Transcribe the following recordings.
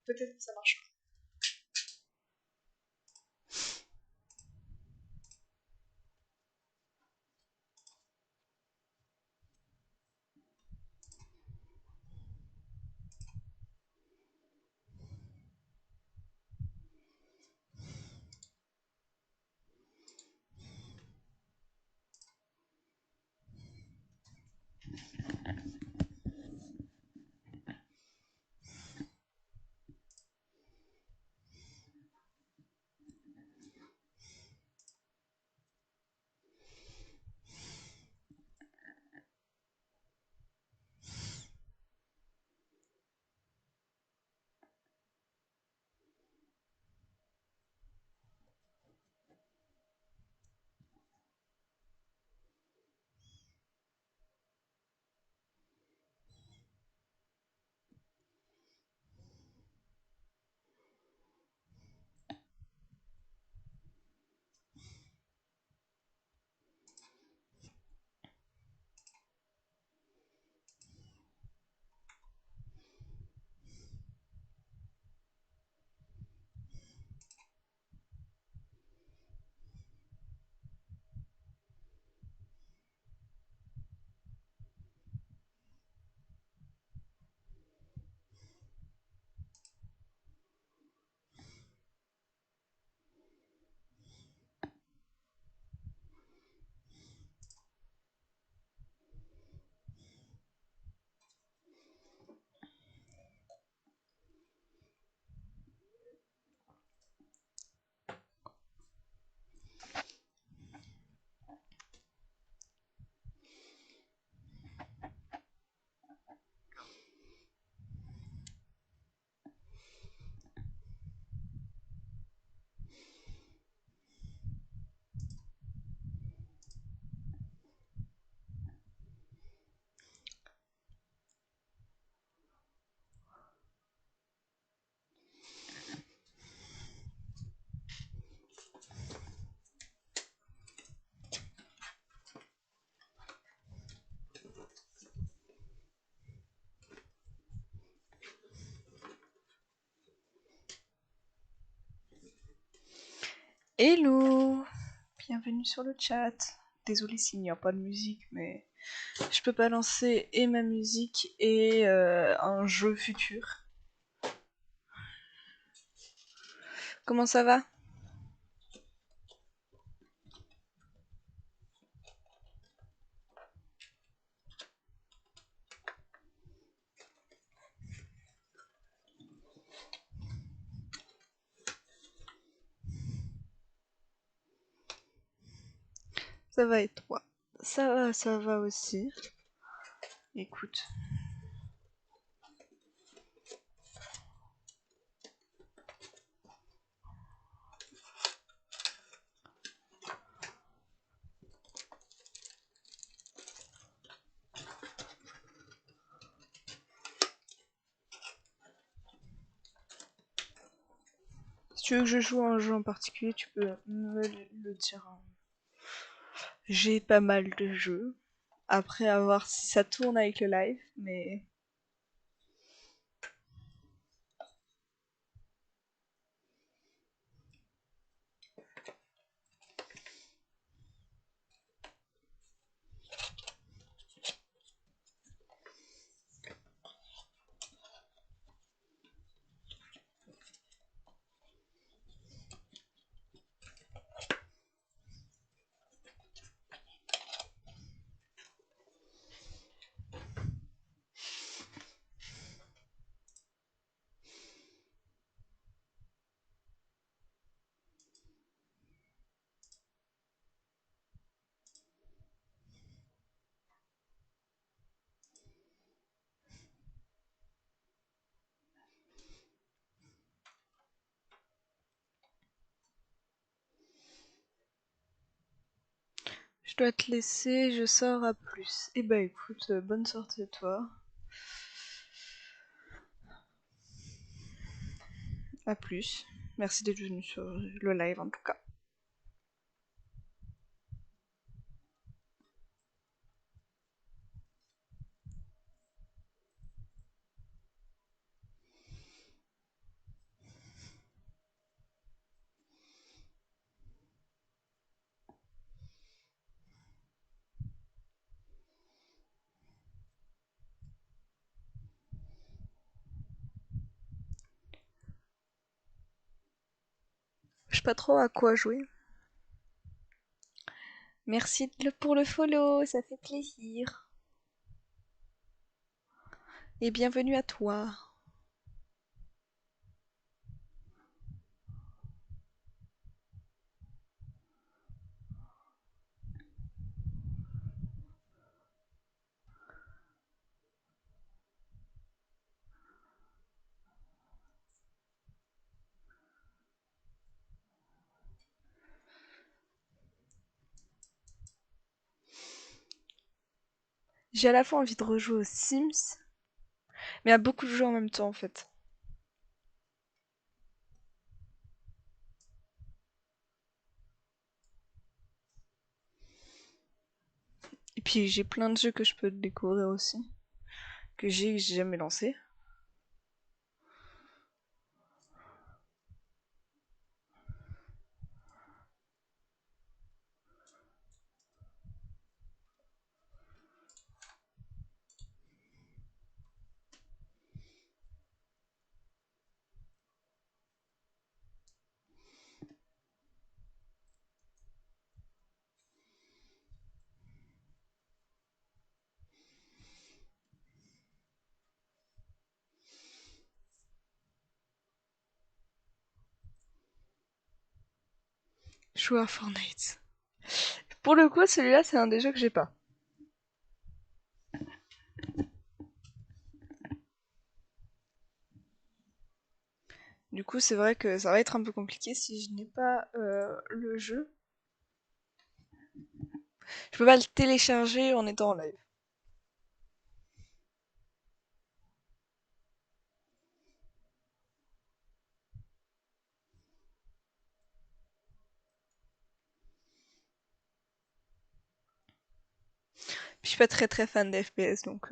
peut-être que ça marchera. Hello, bienvenue sur le chat. Désolée s'il n'y a pas de musique, mais je peux pas lancer et ma musique et un jeu futur. Comment ça va? Ça va et toi? Ça va aussi. Écoute. Si tu veux que je joue à un jeu en particulier, tu peux me le dire. J'ai pas mal de jeux. Après, à voir si ça tourne avec le live, mais je dois te laisser, je sors à plus. Eh bah écoute, bonne sortie à toi. À plus. Merci d'être venu sur le live en tout cas. Je sais pas trop à quoi jouer. Merci pour le follow, ça fait plaisir. Et bienvenue à toi. J'ai à la fois envie de rejouer aux Sims, mais à beaucoup de jeux en même temps en fait. Et puis j'ai plein de jeux que je peux découvrir aussi, que j'ai jamais lancé. Jouer à Fortnite. Pour le coup, celui-là, c'est un des jeux que j'ai pas. Du coup, c'est vrai que ça va être un peu compliqué si je n'ai pas le jeu. Je peux pas le télécharger en étant en live. Je suis pas très fan des FPS, donc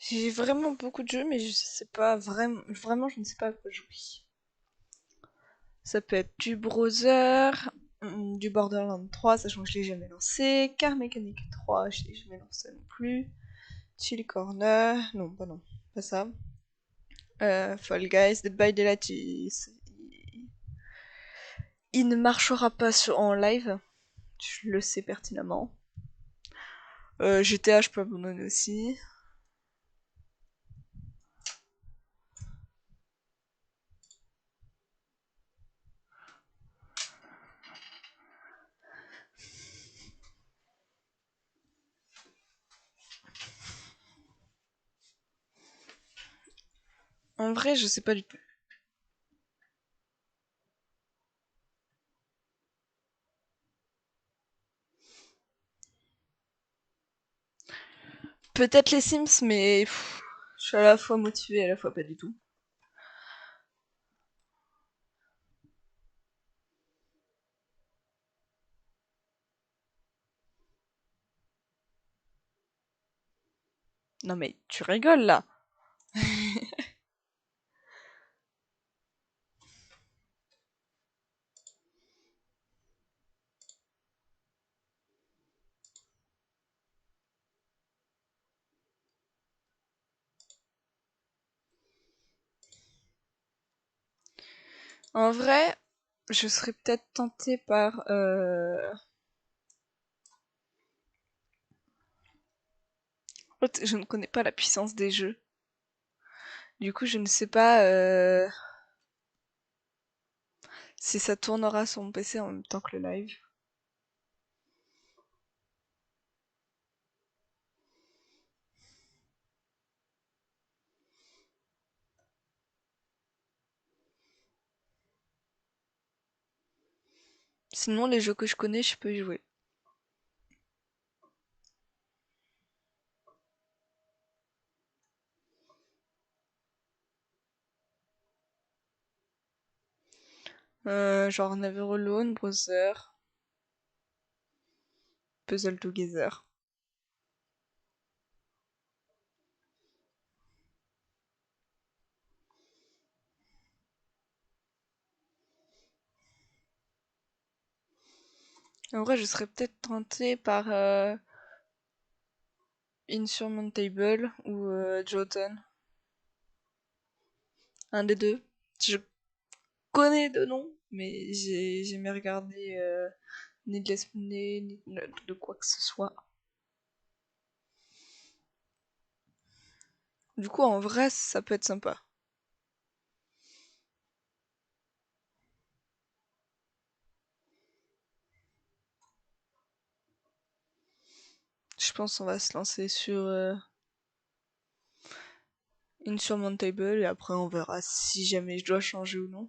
j'ai vraiment beaucoup de jeux, mais je sais pas vraiment, je ne sais pas à quoi jouer. Ça peut être du Browser, du Borderlands 3, sachant que je l'ai jamais lancé, Car Mechanic 3, je l'ai jamais lancé non plus, Chill Corner, non, pas non, pas ça. Fall Guys, Dead by Daylight, il ne marchera pas en live, je le sais pertinemment. GTA, je peux abandonner aussi. En vrai, je sais pas du tout. Peut-être les Sims, mais je suis à la fois motivée et à la fois pas du tout. Non mais tu rigoles là. En vrai, je serais peut-être tentée par... En fait, je ne connais pas la puissance des jeux. Du coup, je ne sais pas si ça tournera sur mon PC en même temps que le live. Sinon, les jeux que je connais, je peux y jouer. Genre Never Alone, Brother, Puzzle Together. En vrai, je serais peut-être tentée par Insurmountable ou Jotun. Un des deux. Je connais de nom, mais j'ai jamais regardé ni de Let's Play, ni de quoi que ce soit. Du coup, en vrai, ça peut être sympa. Je pense qu'on va se lancer sur Insurmountable et après on verra si jamais je dois changer ou non.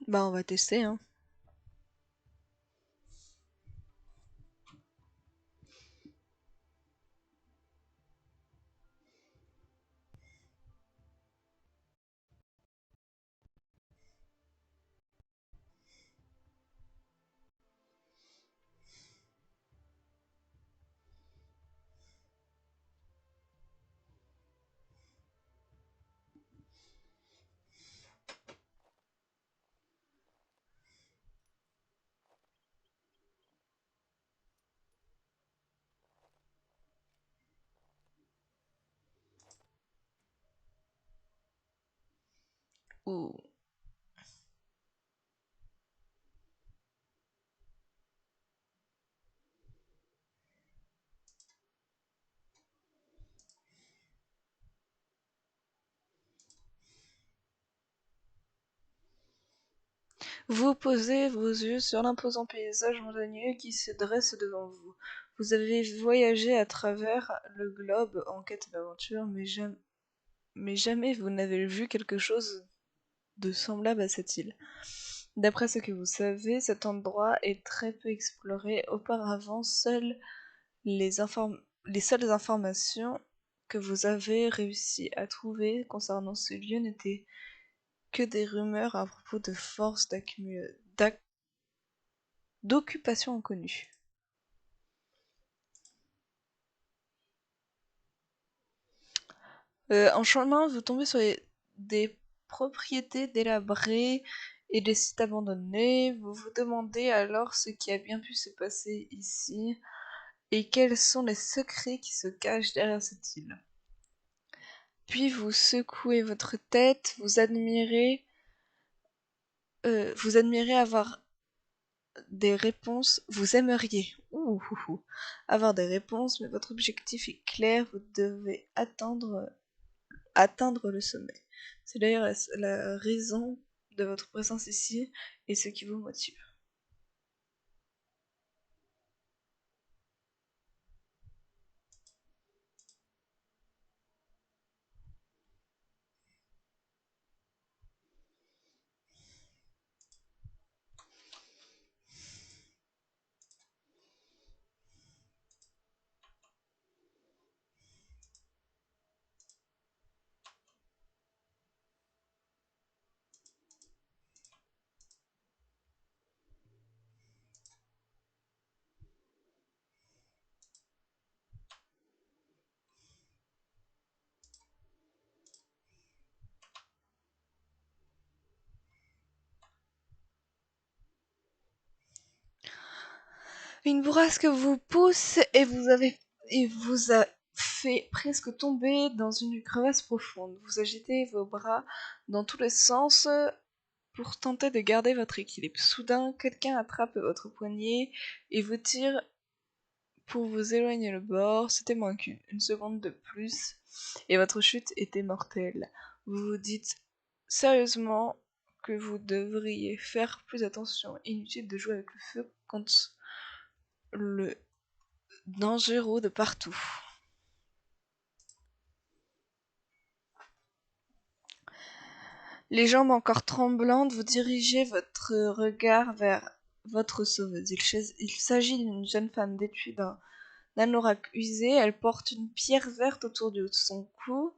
Bah on va tester hein. Ouh. Vous posez vos yeux sur l'imposant paysage montagneux qui se dresse devant vous. Vous avez voyagé à travers le globe en quête d'aventure, mais jamais vous n'avez vu quelque chose de semblable à cette île. D'après ce que vous savez, cet endroit est très peu exploré. Auparavant, les, les seules informations que vous avez réussi à trouver concernant ce lieu n'étaient que des rumeurs à propos de forces d'occupation inconnues. En chemin, vous tombez sur des propriétés délabrées et des sites abandonnés. Vous vous demandez alors ce qui a bien pu se passer ici et quels sont les secrets qui se cachent derrière cette île. Puis vous secouez votre tête, vous admirez avoir des réponses, vous aimeriez avoir des réponses, mais votre objectif est clair, vous devez atteindre le sommet. C'est d'ailleurs la raison de votre présence ici et ce qui vous motive. Une bourrasque vous pousse et vous a fait presque tomber dans une crevasse profonde. Vous agitez vos bras dans tous les sens pour tenter de garder votre équilibre. Soudain, quelqu'un attrape votre poignet et vous tire pour vous éloigner le bord. C'était moins qu'une seconde de plus et votre chute était mortelle. Vous vous dites sérieusement que vous devriez faire plus attention. Inutile de jouer avec le feu quand le danger rôde partout. Les jambes encore tremblantes, vous dirigez votre regard vers votre sauveuse. Il s'agit d'une jeune femme vêtue d'un anorak usé. Elle porte une pierre verte autour de son cou,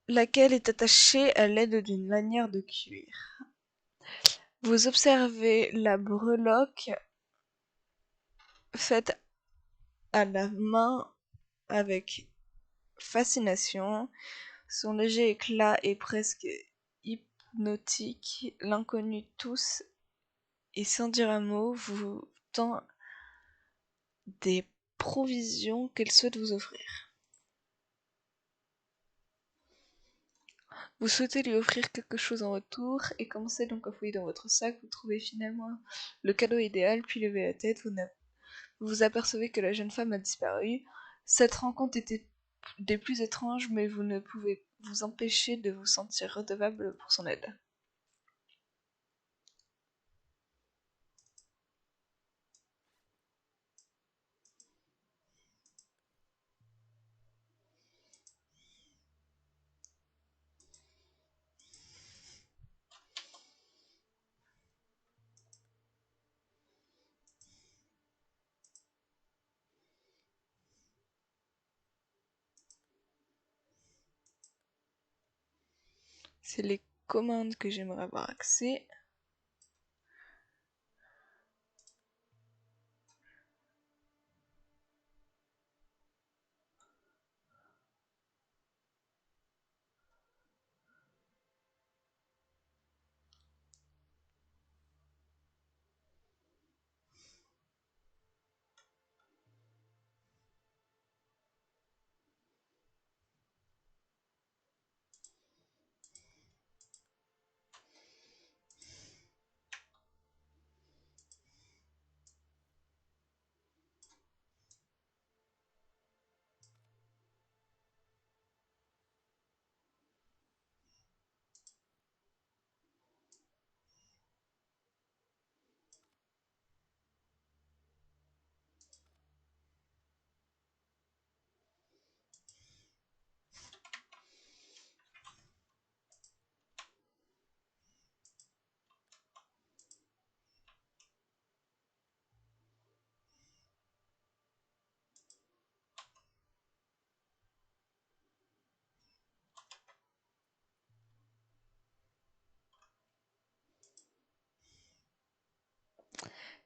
laquelle est attachée à l'aide d'une lanière de cuir. Vous observez la breloque faite à la main avec fascination. Son léger éclat est presque hypnotique. L'inconnu tousse et sans dire un mot vous tend des provisions qu'elle souhaite vous offrir. Vous souhaitez lui offrir quelque chose en retour et commencez donc à fouiller dans votre sac. Vous trouvez finalement le cadeau idéal, puis levez la tête. Vous vous apercevez que la jeune femme a disparu. Cette rencontre était des plus étranges, mais vous ne pouvez vous empêcher de vous sentir redevable pour son aide. C'est les commandes que j'aimerais avoir accès.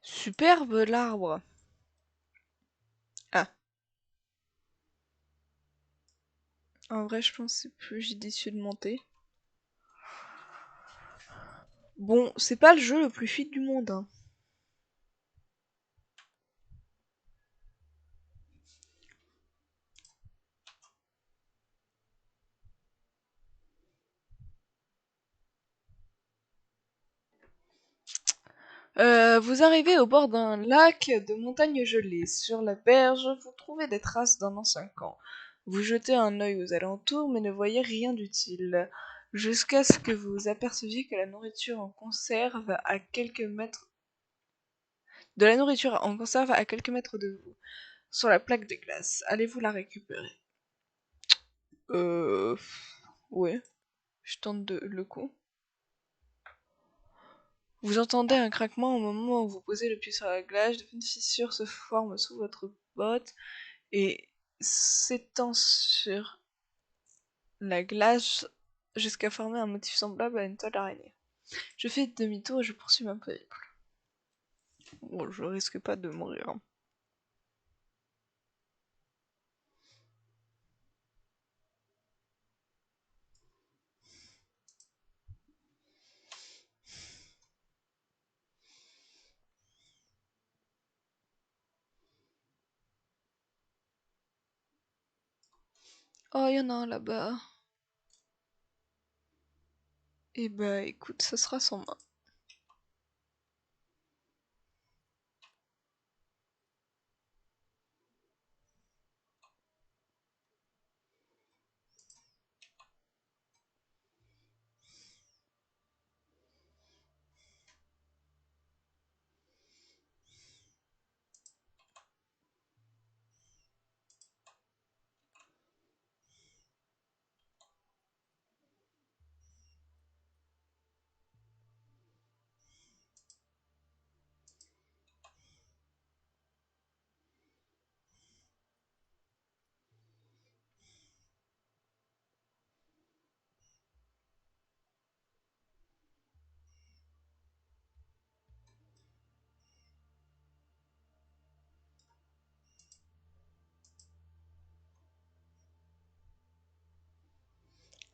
Superbe l'arbre. Ah, en vrai, je pense que c'est plus judicieux de monter. Bon, c'est pas le jeu le plus fluide du monde, hein. Vous arrivez au bord d'un lac de montagnes gelées. Sur la berge, vous trouvez des traces d'un ancien camp. Vous jetez un œil aux alentours, mais ne voyez rien d'utile, jusqu'à ce que vous aperceviez que la nourriture en conserve à quelques mètres de la nourriture en conserve à quelques mètres de vous, sur la plaque de glace. Allez-vous la récupérer? Euh... Ouais, je tente le coup. Vous entendez un craquement au moment où vous posez le pied sur la glace, une fissure se forme sous votre botte et s'étend sur la glace jusqu'à former un motif semblable à une toile d'araignée. Je fais demi-tour et je poursuis ma périple. Bon, je risque pas de mourir, hein. Oh, il y en a un là-bas. Eh bah écoute, ça sera sans main.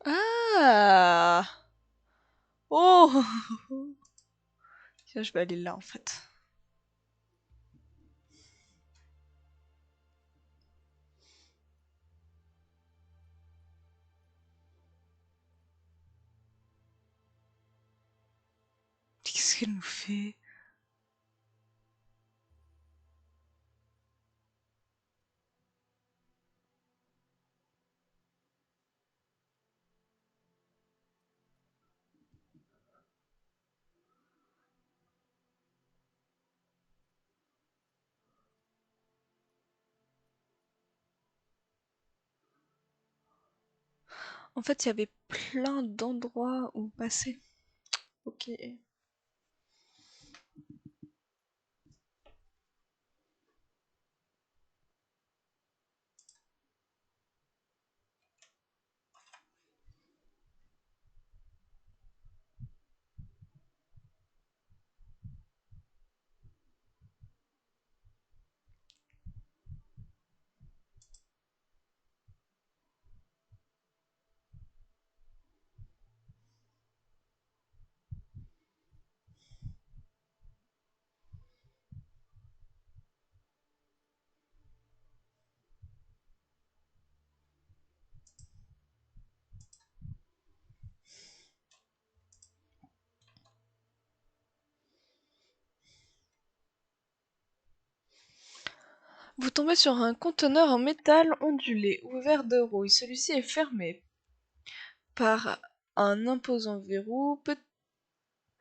Ah! Oh! Tiens, je vais aller là en fait. Qu'est-ce qu'elle nous fait? En fait, il y avait plein d'endroits où passer. Ok. Vous tombez sur un conteneur en métal ondulé, ouvert de rouille. Celui-ci est fermé par un imposant verrou.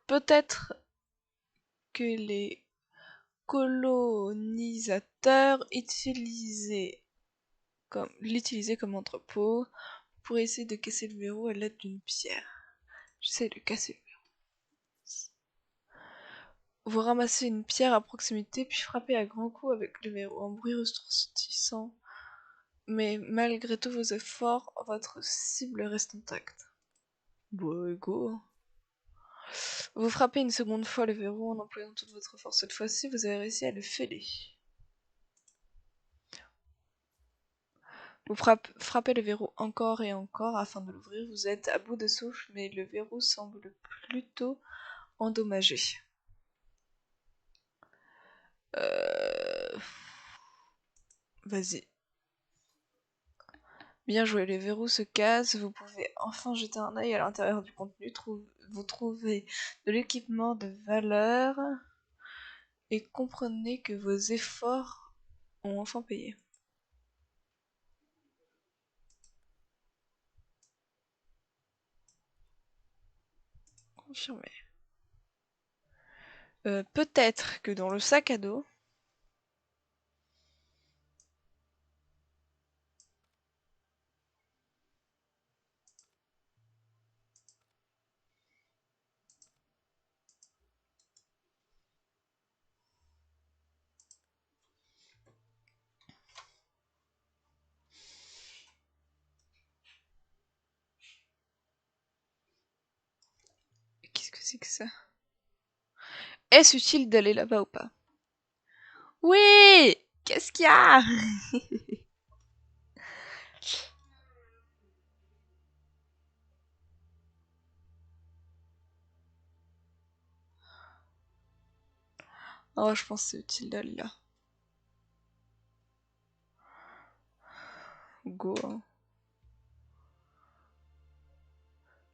Peut-être que les colonisateurs l'utilisaient comme entrepôt. Pour essayer de casser le verrou à l'aide d'une pierre. J'essaie de casser le verrou. Vous ramassez une pierre à proximité, puis frappez à grands coups avec le verrou. Un bruit retentissant. Mais malgré tous vos efforts, votre cible reste intacte. Bon, go. Vous frappez une seconde fois le verrou en employant toute votre force. Cette fois-ci, vous avez réussi à le fêler. Vous frappez le verrou encore et encore afin de l'ouvrir. Vous êtes à bout de souffle, mais le verrou semble plutôt endommagé. Vas-y. Bien joué, les verrous se cassent. Vous pouvez enfin jeter un œil à l'intérieur du contenu. Vous trouvez de l'équipement de valeur et comprenez que vos efforts ont enfin payé. Confirmé. Peut-être que dans le sac à dos, qu'est-ce que c'est que ça? Est-ce utile d'aller là-bas ou pas? Oui! Qu'est-ce qu'il y a? Oh, je pense que c'est utile d'aller là. Go, hein.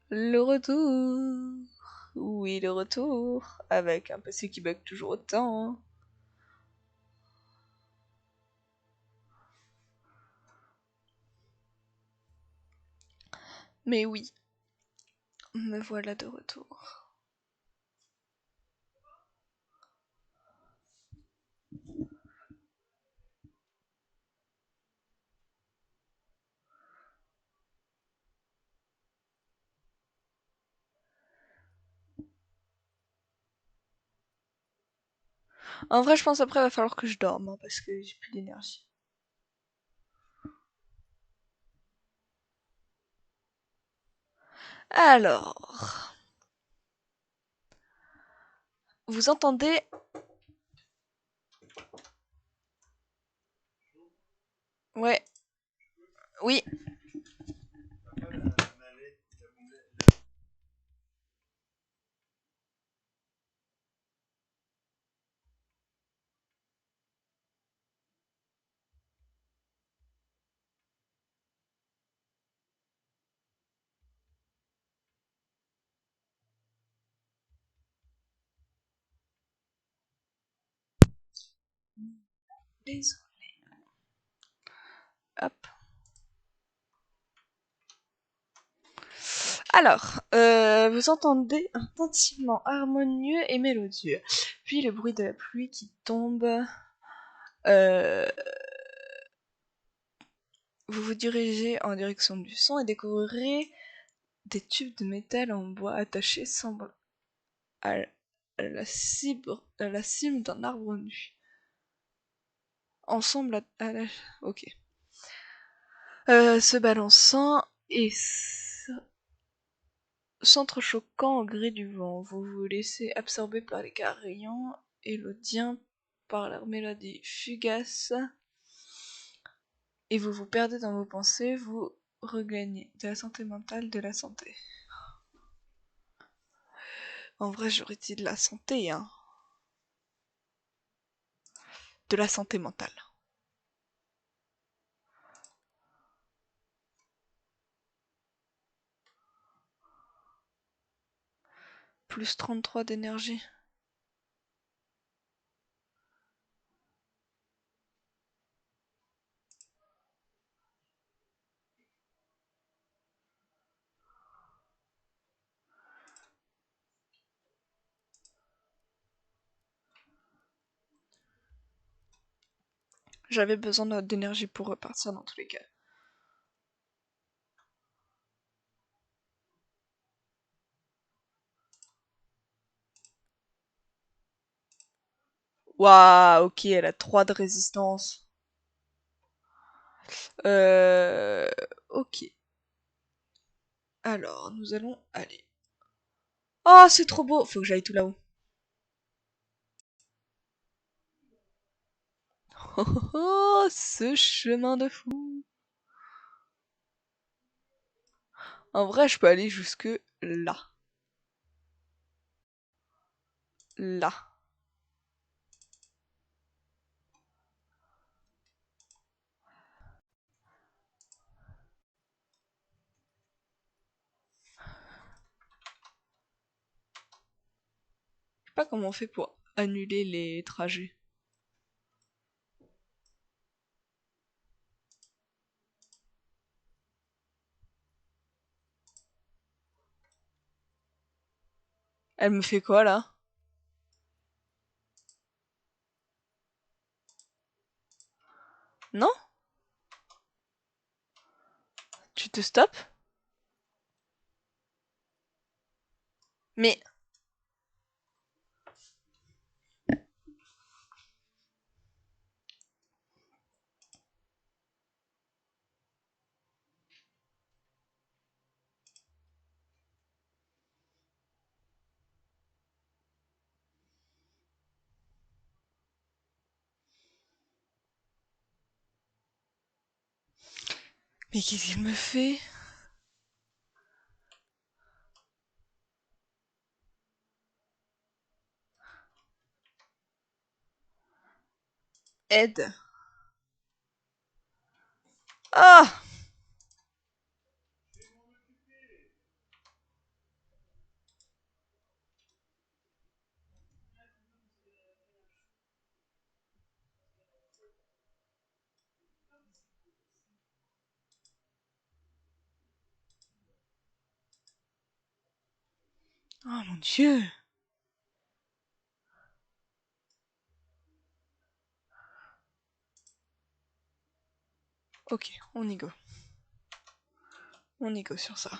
Le retour. Oui, le retour. Avec un PC qui bug toujours autant, hein. Mais oui, me voilà de retour. En vrai, je pense après, il va falloir que je dorme, hein, parce que j'ai plus d'énergie. Alors, vous entendez... Ouais, oui. Désolé. Hop. Alors, vous entendez un tintement harmonieux et mélodieux, puis le bruit de la pluie qui tombe. Euh, vous vous dirigez en direction du son et découvrirez des tubes de métal en bois attachés semblent à à la cime d'un arbre nu. Ensemble à la... Ok. Se balançant et s'entrechoquant au gré du vent, vous vous laissez absorber par les carillons élodiens, par leur mélodie fugace, et vous vous perdez dans vos pensées, vous regagnez de la santé mentale, de la santé. En vrai, j'aurais dit de la santé, hein. De la santé mentale. Plus 33 d'énergie. J'avais besoin d'énergie pour repartir dans tous les cas. Waouh, ok, elle a 3 de résistance. Ok. Alors, nous allons aller Oh, c'est trop beau. Faut que j'aille tout là-haut. Oh, oh, oh, ce chemin de fou. En vrai, je peux aller jusque là. Là. Je sais pas comment on fait pour annuler les trajets. Elle me fait quoi là? Non? Tu te stops? Mais... Mais qu'est-ce qu'il me fait? Aide. Ah! Oh mon dieu! Ok, on y go. On y go sur ça.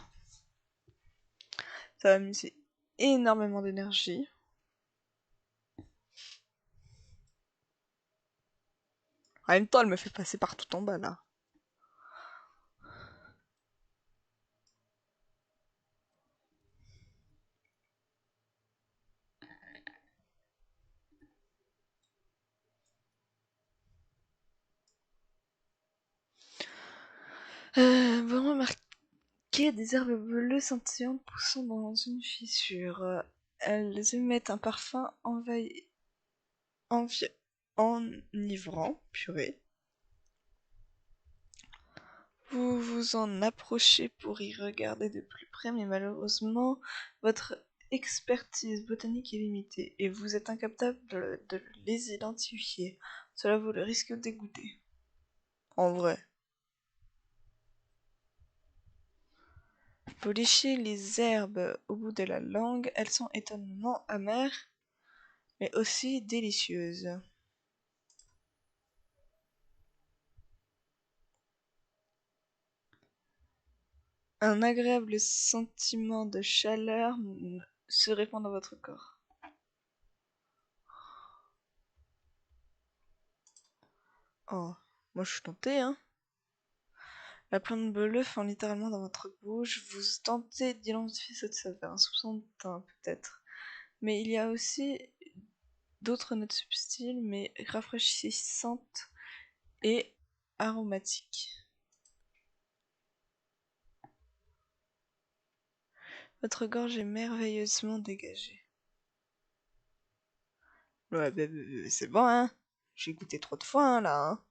Ça va m'user énormément d'énergie. En même temps, elle me fait passer par tout en bas là. Vous remarquez des herbes bleues scintillantes poussant dans une fissure. Elles émettent un parfum enivrant, purée. Vous vous en approchez pour y regarder de plus près, mais malheureusement, votre expertise botanique est limitée et vous êtes incapable de les identifier. Cela vaut le risque de dégoûter. En vrai. Vous léchez les herbes au bout de la langue, elles sont étonnamment amères, mais aussi délicieuses. Un agréable sentiment de chaleur se répand dans votre corps. Oh, moi je suis tentée, hein. La plante bleue fend littéralement dans votre bouche. Vous tentez d'identifier cette saveur, un soupçon de thym peut-être. Mais il y a aussi d'autres notes subtiles, mais rafraîchissantes et aromatiques. Votre gorge est merveilleusement dégagée. Ouais, c'est bon, hein. J'ai goûté trop de fois, hein, là, hein.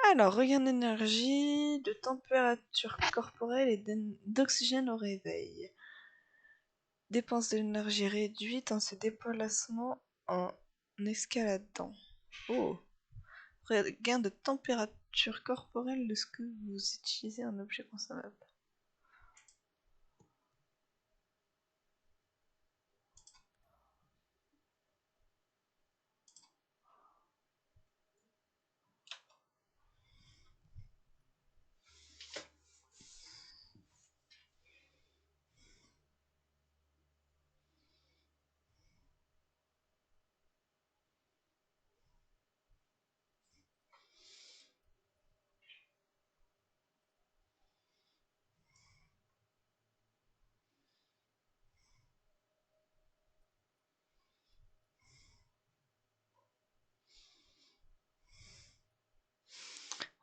Alors, regain d'énergie, de température corporelle et d'oxygène au réveil. Dépense d'énergie réduite en se déplaçant en escaladant. Oh. Regain de température corporelle lorsque vous utilisez un objet consommable.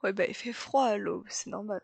Ouais, bah il fait froid à l'aube, c'est normal.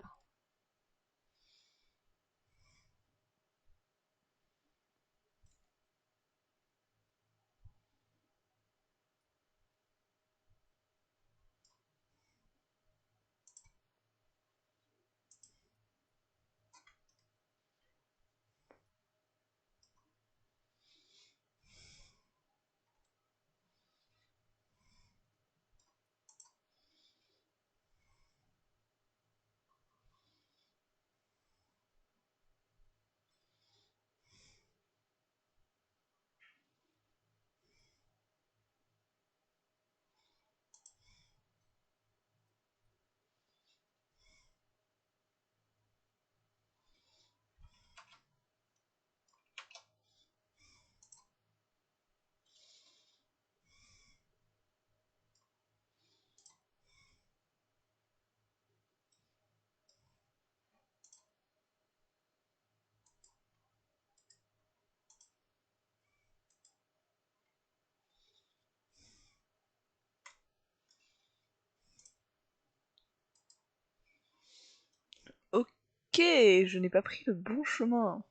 Ok, je n'ai pas pris le bon chemin.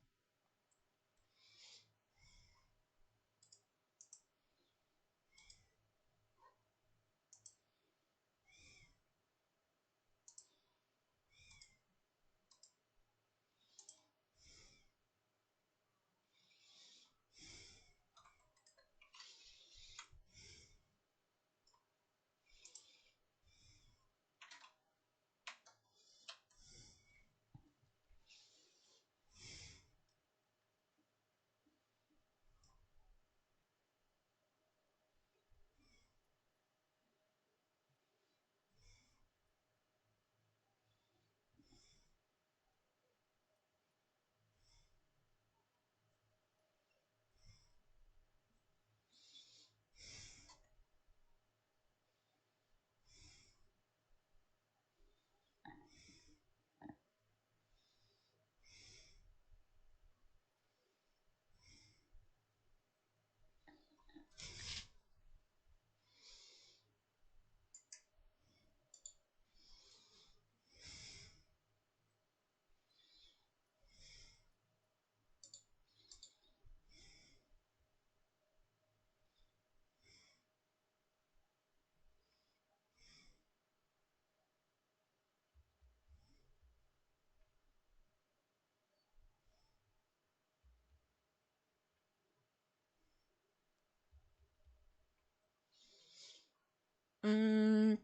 Hmm,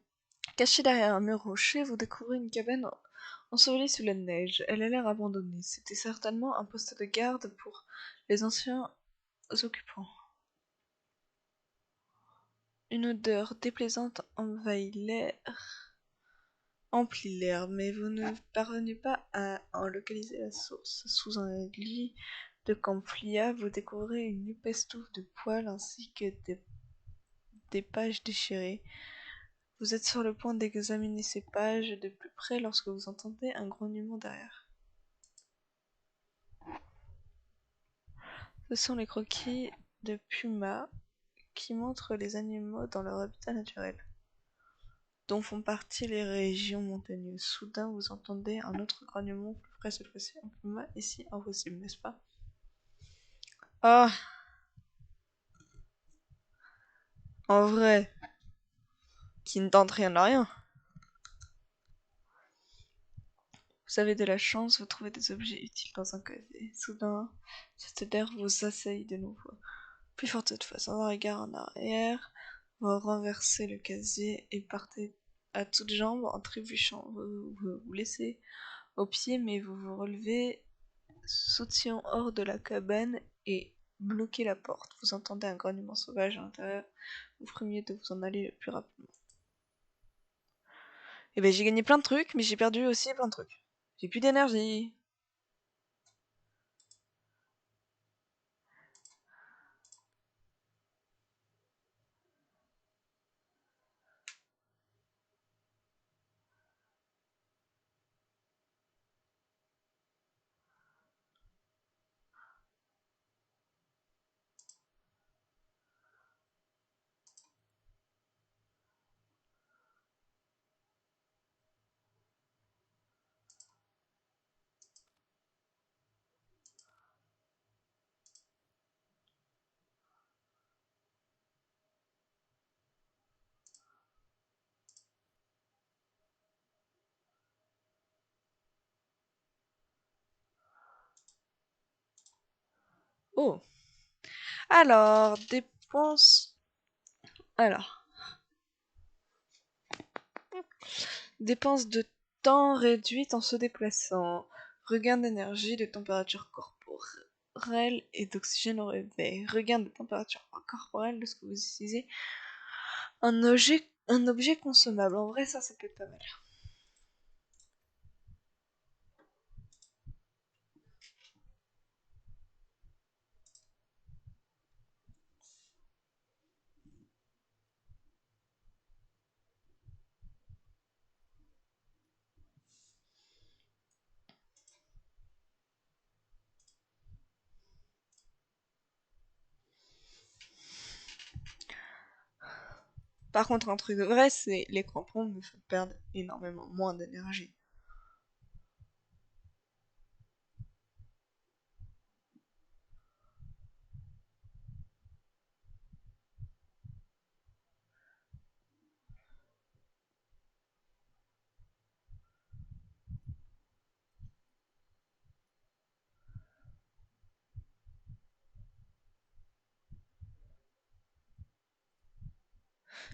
caché derrière un mur rocher, vous découvrez une cabane ensevelie sous la neige. Elle a l'air abandonnée. C'était certainement un poste de garde pour les anciens occupants. Une odeur déplaisante emplit l'air, mais vous ne parvenez pas à en localiser la source. Sous un lit de camphilia, vous découvrez une épaisse touffe de poils ainsi que des pages déchirées. Vous êtes sur le point d'examiner ces pages de plus près lorsque vous entendez un grognement derrière. Ce sont les croquis de pumas qui montrent les animaux dans leur habitat naturel, dont font partie les régions montagneuses. Soudain, vous entendez un autre grognement plus près cette fois-ci. Un puma ici impossible, n'est-ce pas? Ah, en vrai, qui ne tente rien à rien. Vous avez de la chance, vous trouvez des objets utiles dans un casier. Soudain, cette odeur vous assaille de nouveau. Plus fort cette fois, sans un regard en arrière, vous renversez le casier et partez à toutes jambes en trébuchant. Vous laissez au pied, mais vous vous relevez, sautillant hors de la cabane et bloquez la porte. Vous entendez un grognement sauvage à l'intérieur. Vous frémiez de vous en aller le plus rapidement. Et ben j'ai gagné plein de trucs, mais j'ai perdu aussi plein de trucs. J'ai plus d'énergie. Oh. Alors, dépense... Alors, dépense de temps réduite en se déplaçant. Regain d'énergie, de température corporelle et d'oxygène au réveil. Regain de température corporelle lorsque vous utilisez un objet consommable. En vrai, ça peut être pas mal. Par contre, un truc de vrai, c'est les crampons me font perdre énormément moins d'énergie.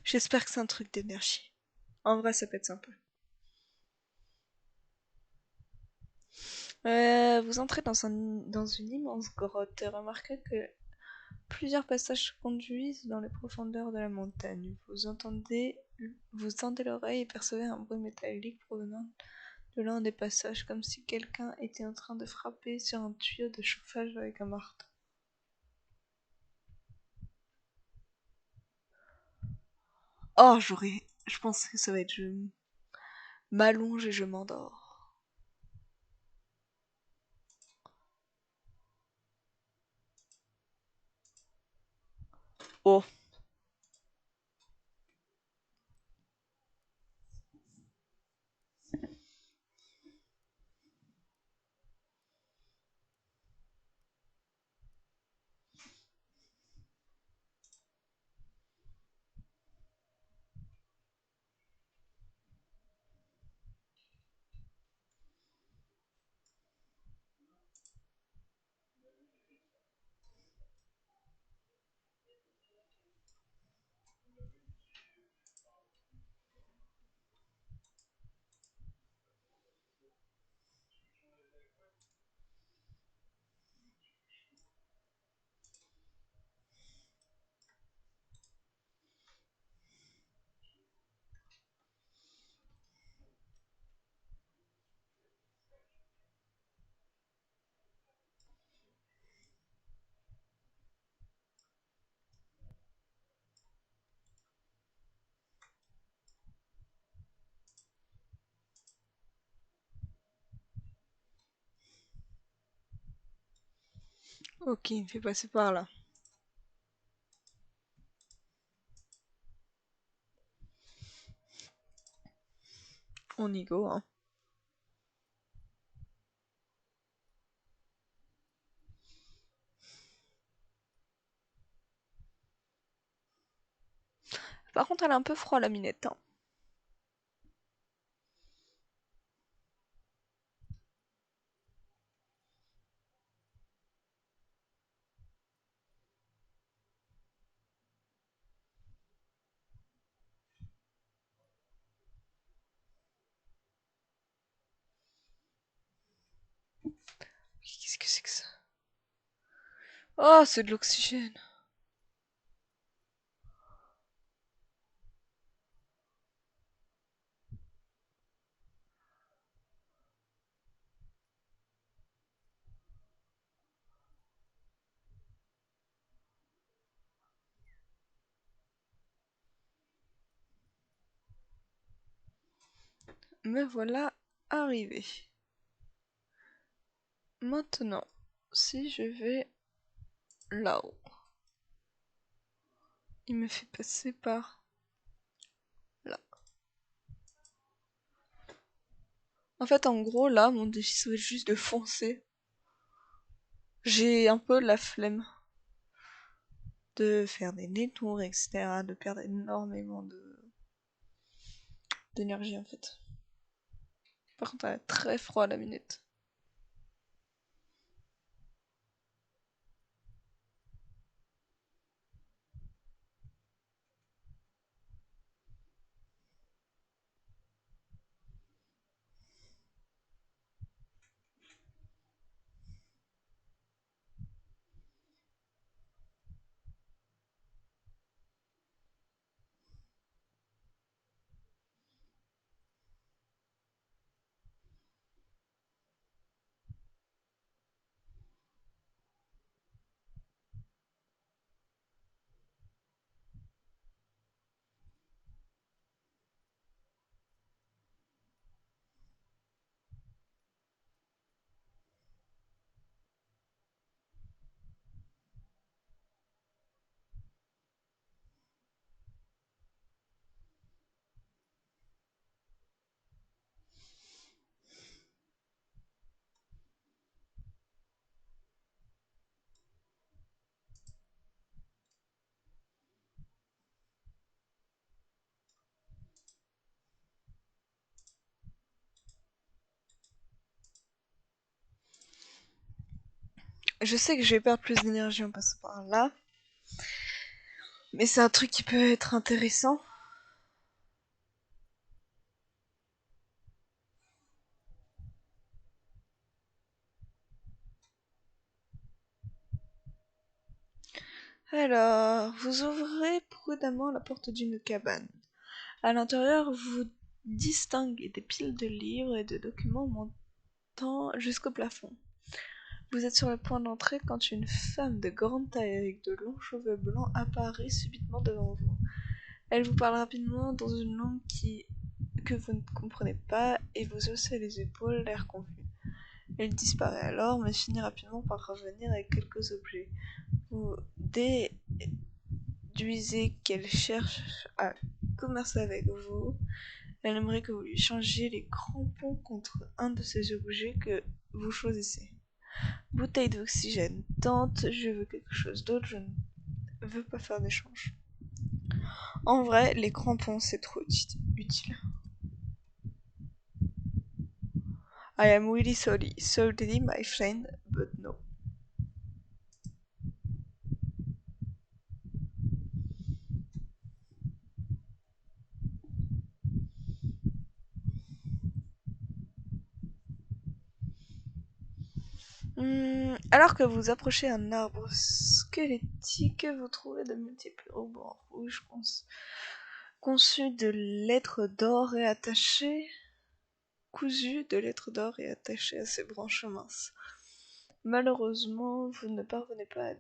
J'espère que c'est un truc d'énergie. En vrai, ça peut être sympa. Vous entrez dans une immense grotte et remarquez que plusieurs passages conduisent dans les profondeurs de la montagne. Vous tendez l'oreille et percevez un bruit métallique provenant de l'un des passages, comme si quelqu'un était en train de frapper sur un tuyau de chauffage avec un marteau. Oh, je pense que ça va être je m'allonge et je m'endors. Oh, ok, il me fait passer par là. On y go, hein. Par contre, elle a un peu froid, la minette, hein. Qu'est-ce que c'est que ça? Oh, c'est de l'oxygène. Me voilà arrivé. Maintenant, si je vais là-haut, il me fait passer par là. En fait, en gros, là, mon défi serait juste de foncer. J'ai un peu la flemme de faire des détours, etc., de perdre énormément d'énergie, en fait. Par contre, elle a très froid, la minute. Je sais que je vais perdre plus d'énergie en passant par là. Mais c'est un truc qui peut être intéressant. Alors, vous ouvrez prudemment la porte d'une cabane. À l'intérieur, vous distinguez des piles de livres et de documents montant jusqu'au plafond. Vous êtes sur le point d'entrer quand une femme de grande taille avec de longs cheveux blancs apparaît subitement devant vous. Elle vous parle rapidement dans une langue que vous ne comprenez pas et vous haussez les épaules, l'air confus. Elle disparaît alors, mais finit rapidement par revenir avec quelques objets. Vous déduisez qu'elle cherche à commercer avec vous. Elle aimerait que vous lui changiez les crampons contre un de ces objets que vous choisissez. Bouteille d'oxygène, tente, je veux quelque chose d'autre, je ne veux pas faire d'échange. En vrai, les crampons, c'est trop utile. I am really sorry, my friend, but no. Alors que vous approchez un arbre squelettique, vous trouvez de multiples rubans rouges conçus de lettres d'or et cousus de lettres d'or et attachés à ses branches minces. Malheureusement, vous ne parvenez pas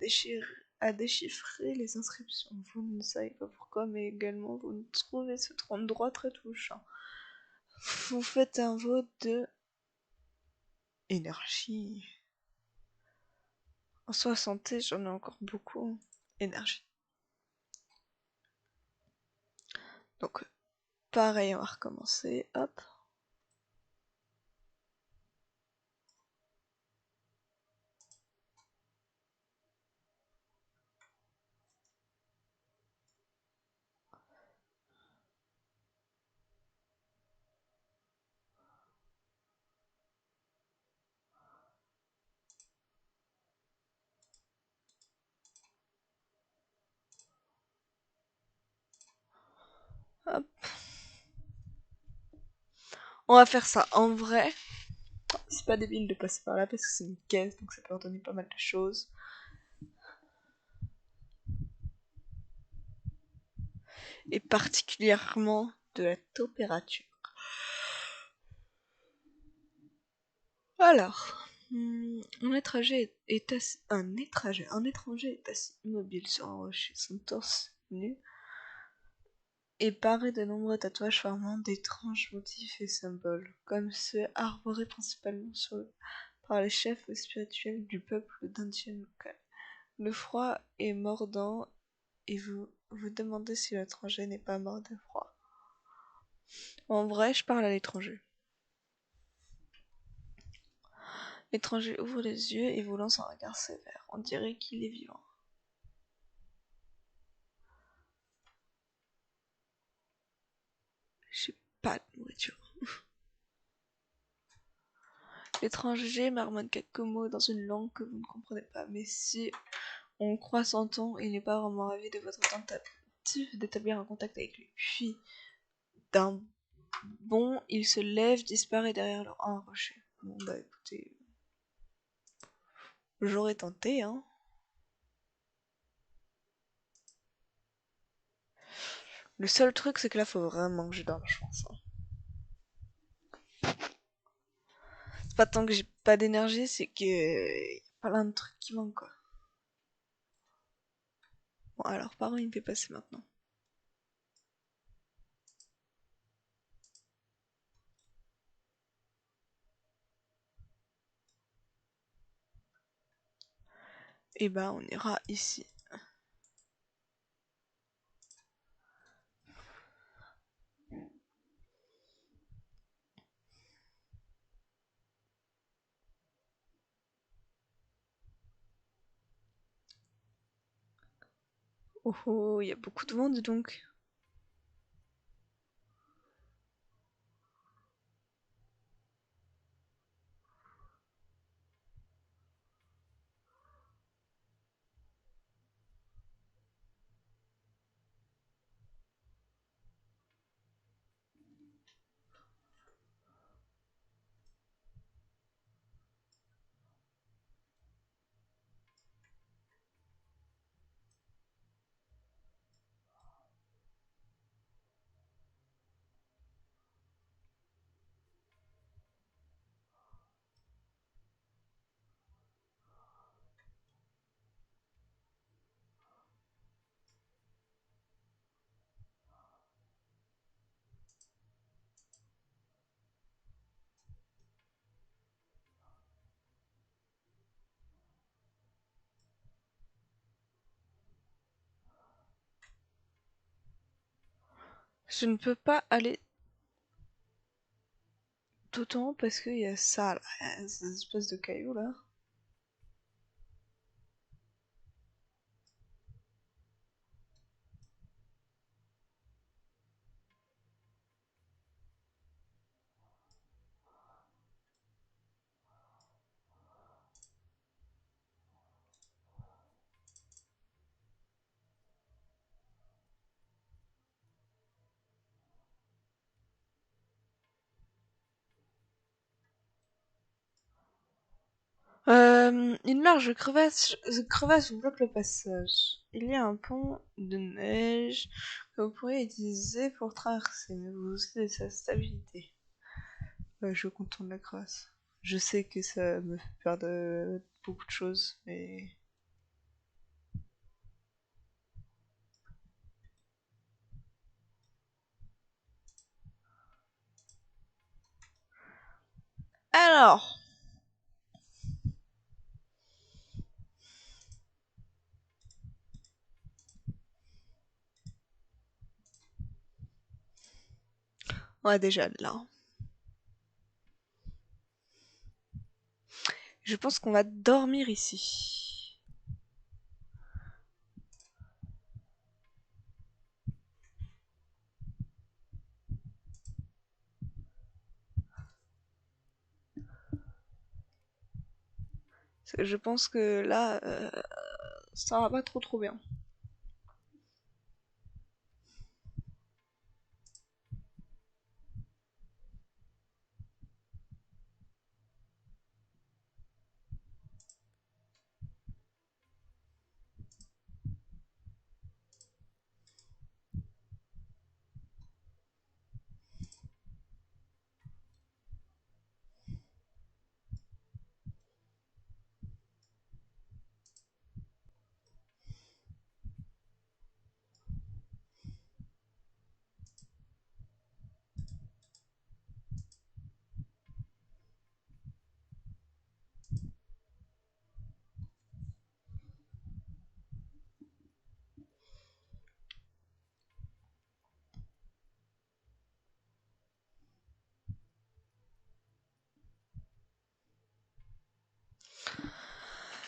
à déchiffrer les inscriptions. Vous ne savez pas pourquoi, mais également vous trouvez ce endroit très touchant. Vous faites un vote de énergie. En 60, j'en ai encore beaucoup. Énergie. Donc, pareil, on va recommencer. Hop. Hop. On va faire ça. En vrai, c'est pas débile de passer par là parce que c'est une caisse, donc ça peut redonner pas mal de choses. Et particulièrement de la température. Alors, un étranger est assis immobile sur un rocher, son torse nu et paré de nombreux tatouages formant d'étranges motifs et symboles, comme ceux arborés principalement par les chefs spirituels du peuple d'Indien local. Le froid est mordant et vous vous demandez si l'étranger n'est pas mort de froid. En vrai, je parle à l'étranger. L'étranger ouvre les yeux et vous lance un regard sévère. On dirait qu'il est vivant. J'ai pas de nourriture. L'étranger marmonne quelques mots dans une langue que vous ne comprenez pas, mais si on croit son ton, il n'est pas vraiment ravi de votre tentative d'établir un contact avec lui. Puis, d'un bond, il se lève, disparaît derrière un rocher. Bon bah écoutez, j'aurais tenté, hein. Le seul truc, c'est que là, faut vraiment que je dorme, je pense, hein. C'est pas tant que j'ai pas d'énergie, c'est que y a plein de trucs qui manquent, quoi. Bon, alors, par où il me fait passer maintenant? Eh ben, on ira ici. Oh oh, il y a beaucoup de monde donc. Je ne peux pas aller tout en haut parce qu'il y a ça là, ces espèces de cailloux là. Une large crevasse vous bloque le passage. Il y a un pont de neige que vous pourriez utiliser pour traverser, mais vous aussi de sa stabilité. Je contourne la crevasse. Je sais que ça me fait perdre beaucoup de choses, mais... Alors, on va déjà là. Je pense qu'on va dormir ici. Parce que je pense que là, ça va pas trop bien.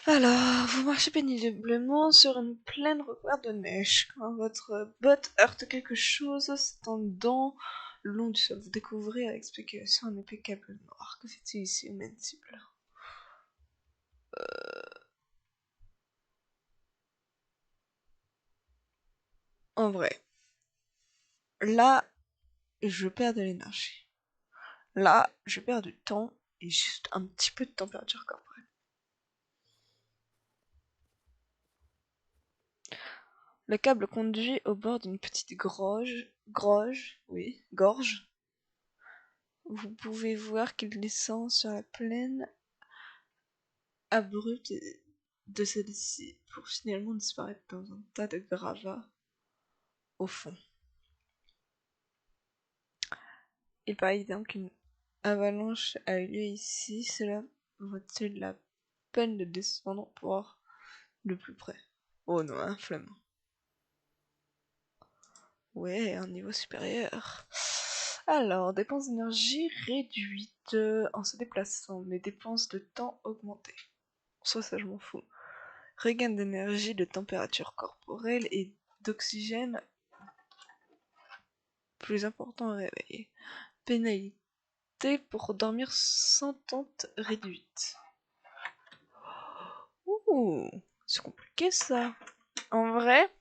Alors, vous marchez péniblement sur une plaine recouverte de neige. Quand votre botte heurte quelque chose s'étendant le long du sol, vous découvrez avec spéculation un épais câble noir. Que fait-il ici, Invincible? En vrai, là, je perds de l'énergie. Là, je perds du temps et juste un petit peu de température corporelle. Le câble conduit au bord d'une petite gorge. Vous pouvez voir qu'il descend sur la plaine abrupte de celle-ci pour finalement disparaître dans un tas de gravats au fond. Il paraît évident qu'une avalanche a eu lieu ici. Cela vaut-il la peine de descendre pour voir de plus près? Oh non, un flamme. Ouais, un niveau supérieur. Alors, dépenses d'énergie réduites en se déplaçant, mais dépenses de temps augmentées. Soit ça, je m'en fous. Regain d'énergie, de température corporelle et d'oxygène plus important à réveiller. Pénalité pour dormir sans tente réduite. Ouh, c'est compliqué ça. En vrai,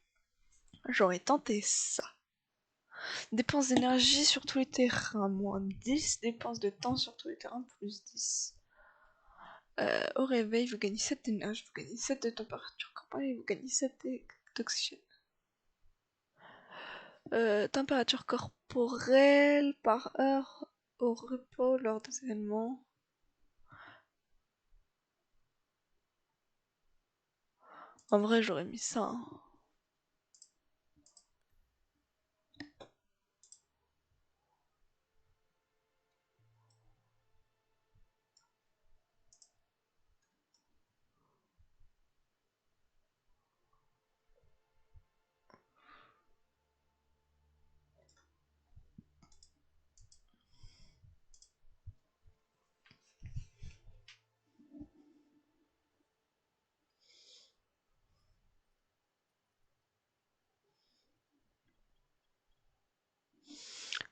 j'aurais tenté ça. Dépenses d'énergie sur tous les terrains, moins 10. Dépenses de temps sur tous les terrains, plus 10. Au réveil, vous gagnez 7 d'énergie, vous gagnez 7 de température corporelle et vous gagnez 7 d'oxygène. Température corporelle par heure au repos lors des événements. En vrai, j'aurais mis ça, hein.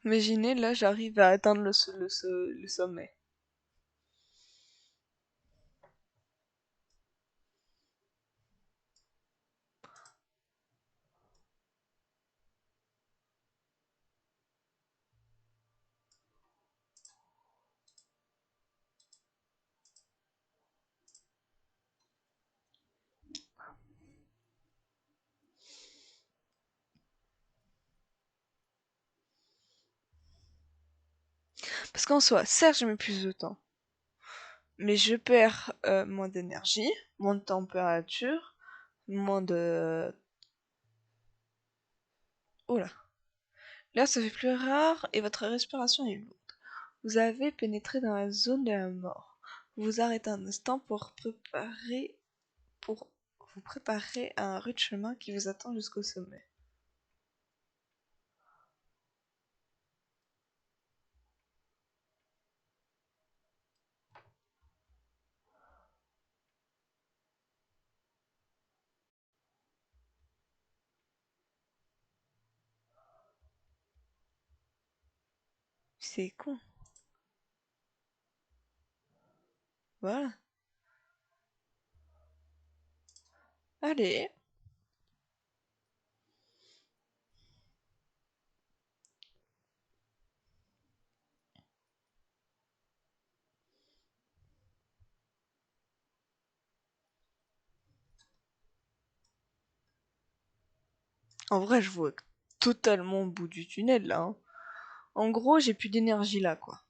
Imaginez, là, j'arrive à atteindre le sommet. Parce qu'en soi, certes, je mets plus de temps, mais je perds moins d'énergie, moins de température, moins de... Oh là. L'air se fait plus rare et votre respiration est lourde. Vous avez pénétré dans la zone de la mort. Vous vous arrêtez un instant pour vous préparer à un rude chemin qui vous attend jusqu'au sommet. C'est con. Voilà. Allez. En vrai, je vois totalement au bout du tunnel là, hein. En gros, j'ai plus d'énergie là, quoi.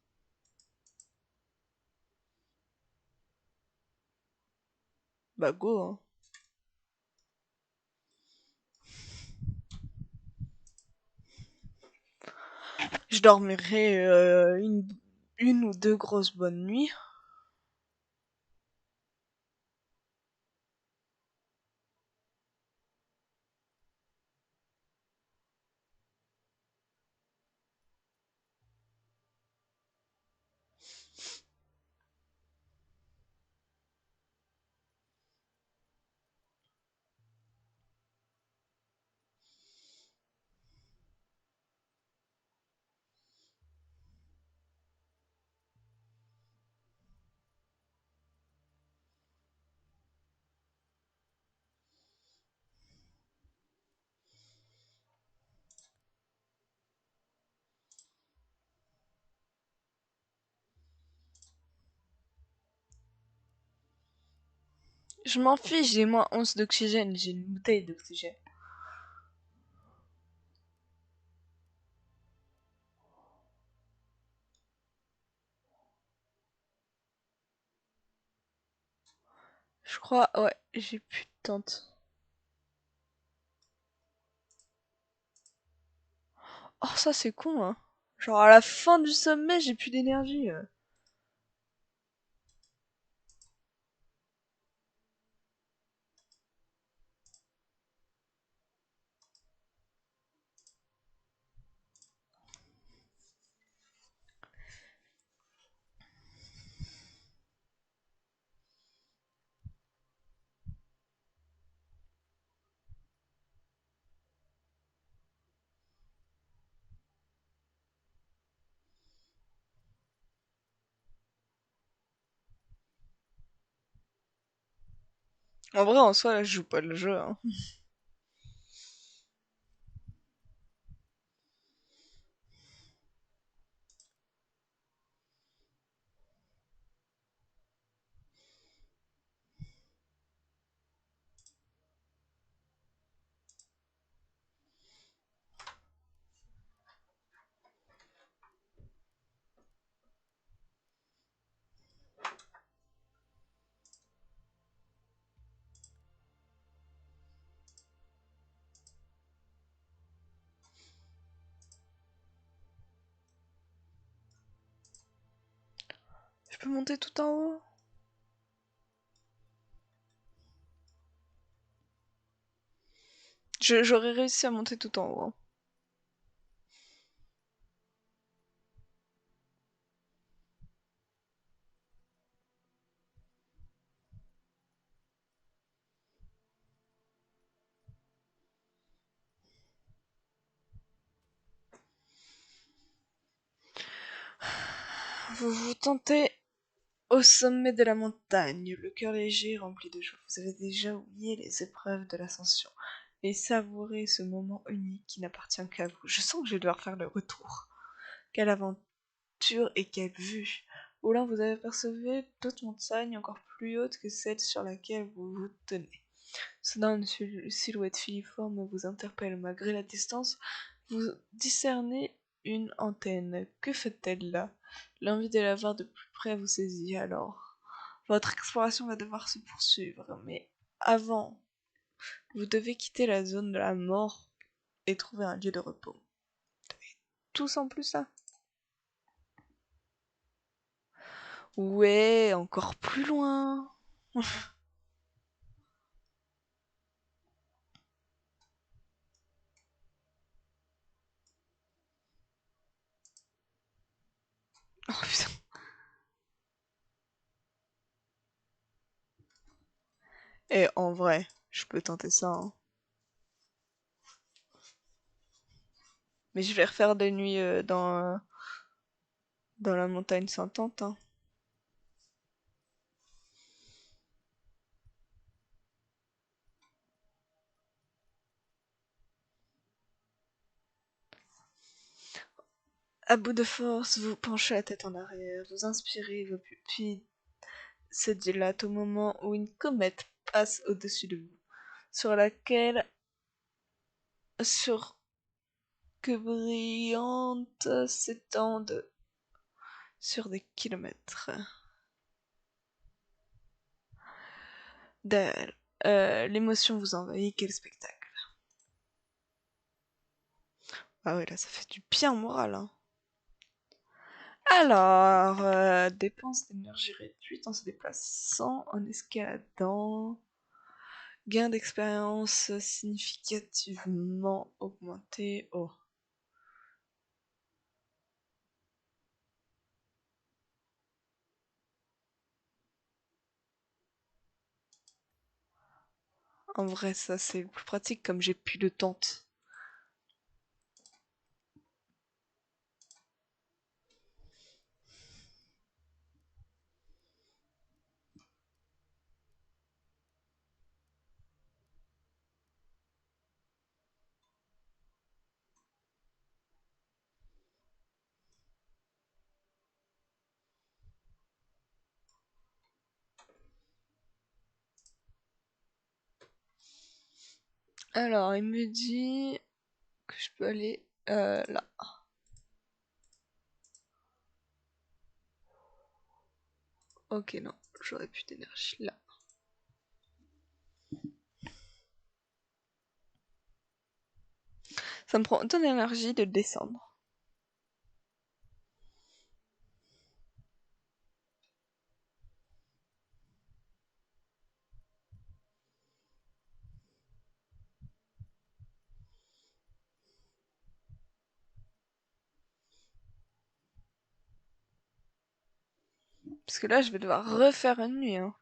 Bah go, hein. Je dormirai une ou deux grosses bonnes nuits. Je m'en fiche, j'ai moins 11 d'oxygène, j'ai une bouteille d'oxygène. Je crois, ouais, j'ai plus de tente. Oh, ça c'est con, hein. Genre à la fin du sommet, j'ai plus d'énergie. En vrai, en soi, là, je joue pas le jeu, hein. Je peux monter tout en haut? J'aurais réussi à monter tout en haut, hein. Vous vous tentez au sommet de la montagne, le cœur léger, rempli de joie. Vous avez déjà oublié les épreuves de l'ascension et savouré ce moment unique qui n'appartient qu'à vous. Je sens que je vais devoir faire le retour. Quelle aventure et quelle vue! Ou là, vous avez apercevé d'autres montagnes encore plus hautes que celle sur laquelle vous vous tenez. Soudain, une silhouette filiforme vous interpelle. Malgré la distance, vous discernez une antenne. Que fait-elle là? L'envie de la voir de plus près vous saisit alors. Votre exploration va devoir se poursuivre, mais avant, vous devez quitter la zone de la mort et trouver un lieu de repos. Tout sans plus ça? Ouais, encore plus loin. Oh putain. Et en vrai, je peux tenter ça, hein. Mais je vais refaire des nuits dans la montagne sans tente, hein. À bout de force, vous penchez la tête en arrière, vous inspirez, vos pupilles se dilatent au moment où une comète passe au-dessus de vous, sur laquelle, sur que brillantes s'étendent sur des kilomètres d'elle. L'émotion vous envahit, quel spectacle. Ah ouais, là, ça fait du bien au moral, hein. Alors, dépense d'énergie réduite en se déplaçant, en escaladant. Gain d'expérience significativement augmenté. Oh. En vrai, ça c'est plus pratique comme j'ai plus de tente. Alors, il me dit que je peux aller là. Ok, non, j'aurais plus d'énergie là. Ça me prend autant d'énergie de descendre. Parce que là, je vais devoir refaire une nuit, hein.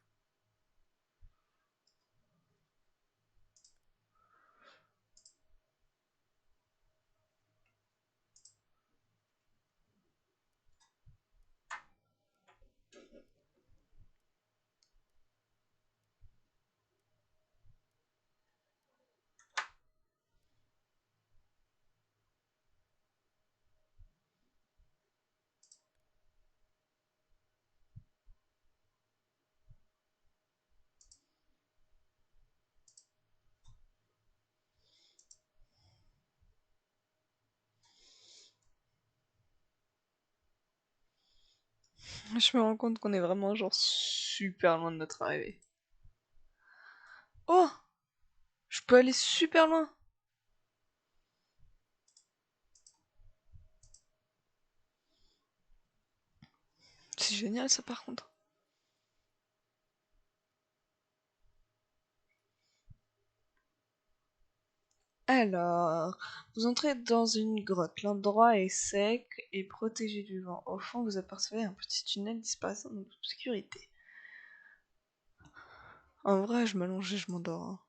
Je me rends compte qu'on est vraiment genre super loin de notre arrivée. Oh, je peux aller super loin. C'est génial ça par contre. Alors, vous entrez dans une grotte. L'endroit est sec et protégé du vent. Au fond, vous apercevez un petit tunnel disparaissant dans l'obscurité. En vrai, je m'allonge et je m'endors, hein.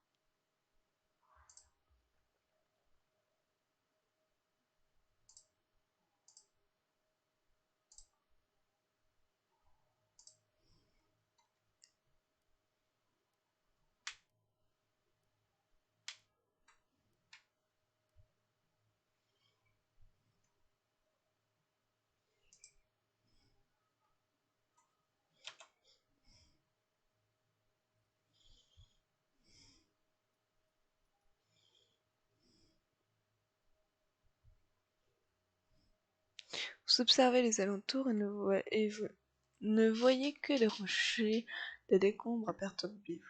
Vous observez les alentours et vous ne voyez que des rochers, des décombres à perte de vue.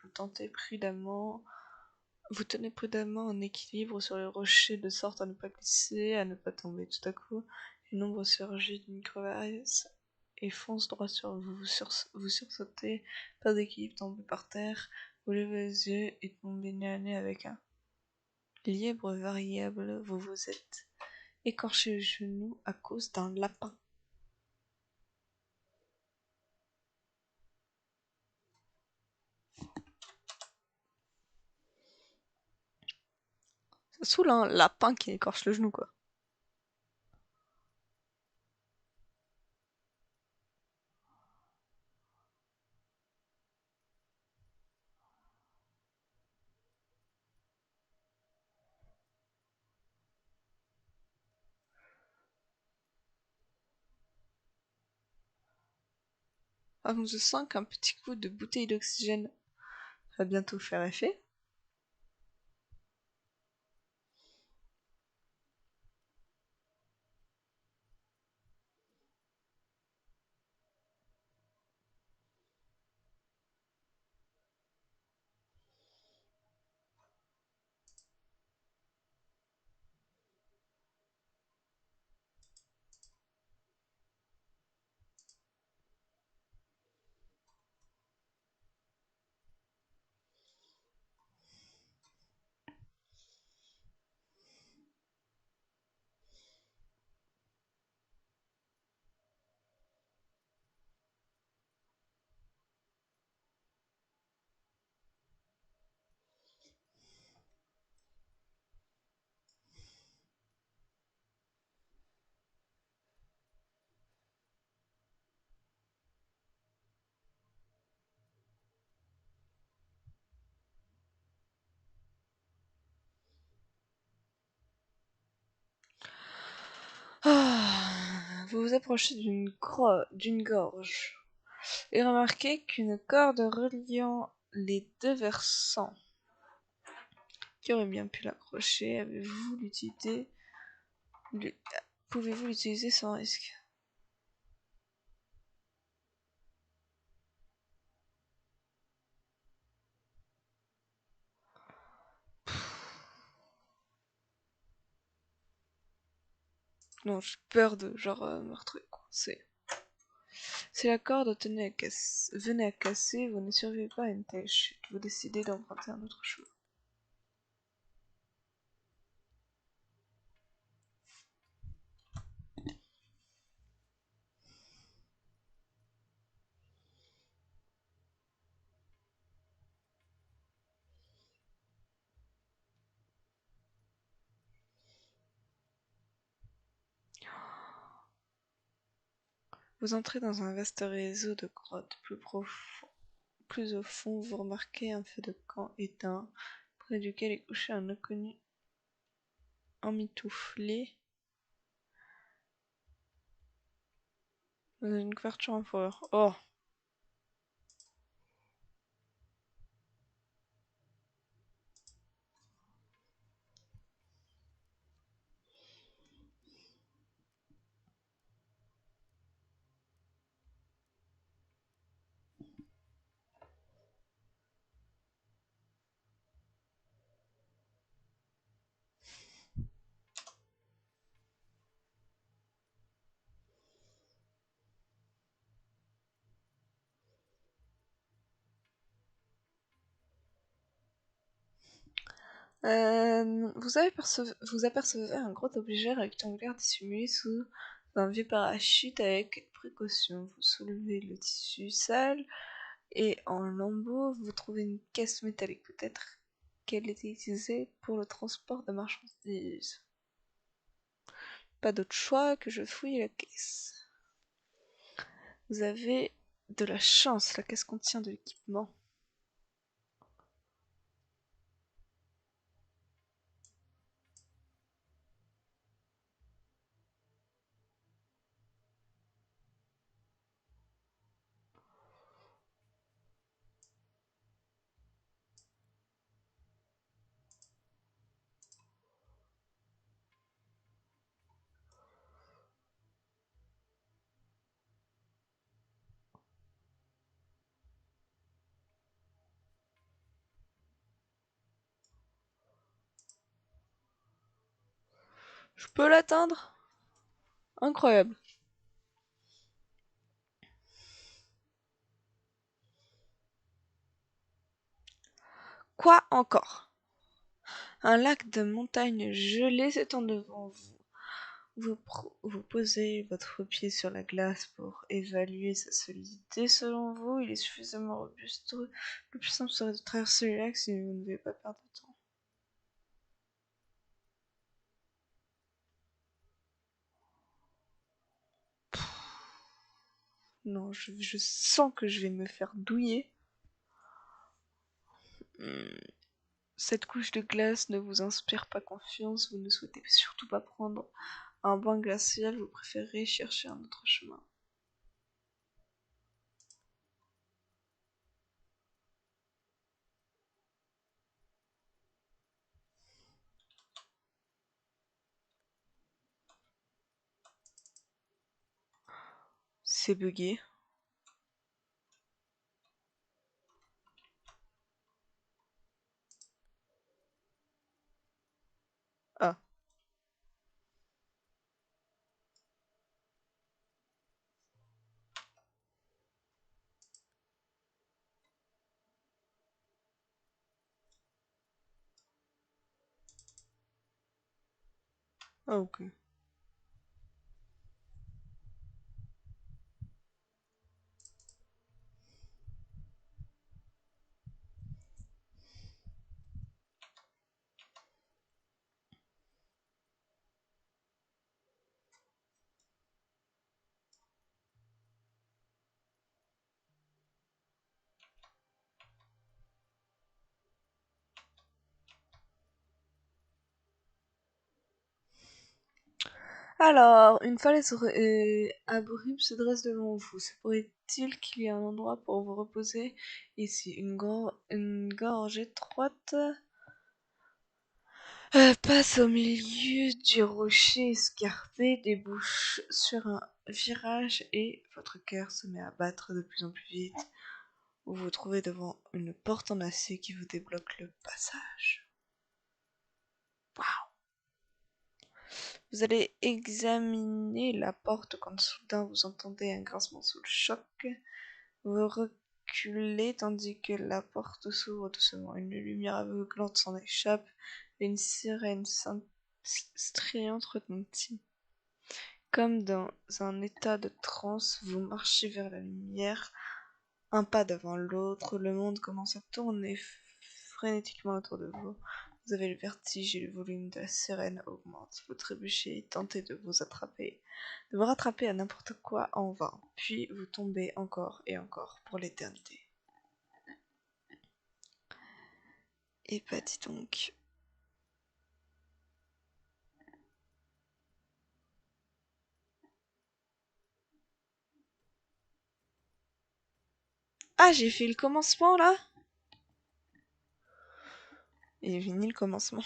Vous tenez prudemment en équilibre sur les rochers de sorte à ne pas glisser, à ne pas tomber. Tout à coup, une ombre surgit d'une crevasse et fonce droit sur vous. Vous sursautez, pas d'équilibre, tombez par terre, vous levez les yeux et tombez nez à nez avec un lièvre variable. Vous vous êtes écorché le genou à cause d'un lapin. Ça saoule un lapin qui écorche le genou, quoi. Ah, je sens qu'un petit coup de bouteille d'oxygène va bientôt faire effet. Ah, vous vous approchez d'une gorge et remarquez qu'une corde reliant les deux versants qui aurait bien pu l'accrocher. Pouvez-vous l'utiliser sans risque? Non, j'ai peur de me retrouver coincé. Si la corde venait à casser, vous ne survivez pas à une telle chute. Vous décidez d'emprunter un autre chemin. Vous entrez dans un vaste réseau de grottes. Plus au fond, vous remarquez un feu de camp éteint, près duquel est couché un inconnu emmitouflé dans une couverture en fourrure. Oh! Vous apercevez un gros objet rectangulaire dissimulé sous un vieux parachute avec précaution. Vous soulevez le tissu sale et en lambeaux, vous trouvez une caisse métallique. Peut-être qu'elle était utilisée pour le transport de marchandises. Pas d'autre choix que je fouille la caisse. Vous avez de la chance, la caisse contient de l'équipement. Je peux l'atteindre? Incroyable. Quoi encore? Un lac de montagne gelée s'étend devant vous. Vous posez votre pied sur la glace pour évaluer sa solidité. Selon vous, il est suffisamment robuste. Le plus simple serait de traverser le lac si vous ne voulez pas perdre de temps. Non, je sens que je vais me faire douiller. Cette couche de glace ne vous inspire pas confiance. Vous ne souhaitez surtout pas prendre un bain glacial. Vous préférez chercher un autre chemin. C'est bugué. Ah. Ah, ok. Alors, une falaise abrupte se dresse devant vous. Se pourrait-il qu'il y ait un endroit pour vous reposer ici? Une gorge étroite passe au milieu du rocher escarpé, débouche sur un virage et votre cœur se met à battre de plus en plus vite. Vous vous trouvez devant une porte en acier qui vous débloque le passage. Waouh! Vous allez examiner la porte quand soudain vous entendez un grincement sous le choc. Vous reculez tandis que la porte s'ouvre doucement. Une lumière aveuglante s'en échappe et une sirène stridente retentit. Comme dans un état de transe, vous marchez vers la lumière, un pas devant l'autre. Le monde commence à tourner frénétiquement autour de vous. Vous avez le vertige et le volume de la sirène augmente. Vous trébuchez et tentez de vous rattraper à n'importe quoi en vain. Puis vous tombez encore et encore pour l'éternité. Et bah dis donc. Ah, j'ai fait le commencement là? Et j'ai fini le commencement.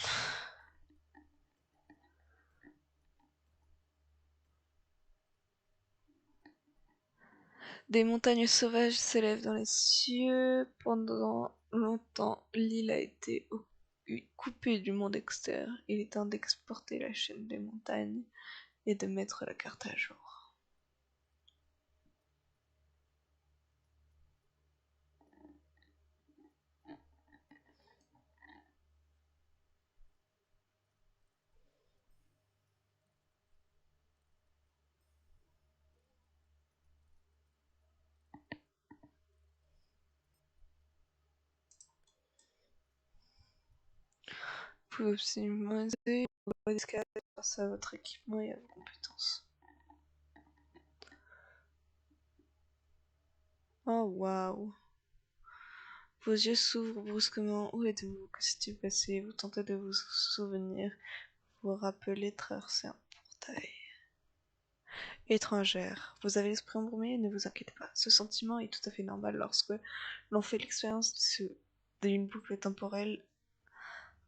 Des montagnes sauvages s'élèvent dans les cieux. Pendant longtemps, l'île a été coupée du monde extérieur. Il est temps d'exporter la chaîne des montagnes et de mettre la carte à jour. Vous pouvez optimiser vos voies d'escalade grâce à votre équipement et à vos compétences. Oh waouh! Vos yeux s'ouvrent brusquement. Où êtes-vous? Que s'est-il passé? Vous tentez de vous souvenir. Vous rappelez traverser un portail. Étrangère. Vous avez l'esprit embrumé, ne vous inquiétez pas. Ce sentiment est tout à fait normal lorsque l'on fait l'expérience d'une boucle temporelle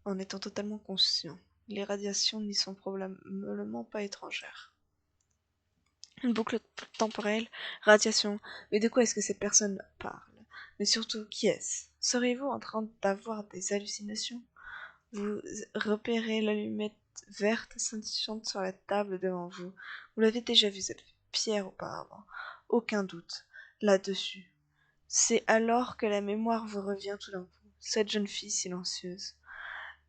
en étant totalement conscient. Les radiations n'y sont probablement pas étrangères. Une boucle temporelle, radiation. Mais de quoi est-ce que cette personne parle? Mais surtout, qui est-ce? Seriez-vous en train d'avoir des hallucinations? Vous repérez l'allumette verte scintillante sur la table devant vous. Vous l'avez déjà vue, cette pierre, auparavant. Aucun doute là-dessus. C'est alors que la mémoire vous revient tout d'un coup. Cette jeune fille silencieuse